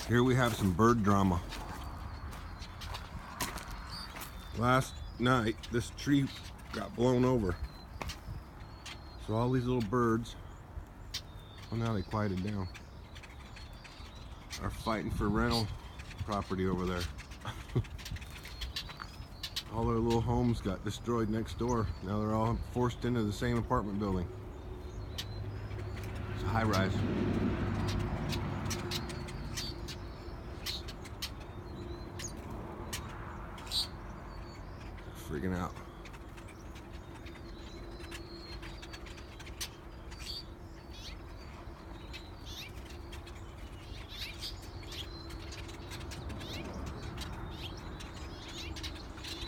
Here we have some bird drama. Last night, this tree got blown over. So all these little birds, well, now they quieted down, are fighting for rental property over there. All their little homes got destroyed next door. Now they're all forced into the same apartment building. It's a high rise. Freaking out.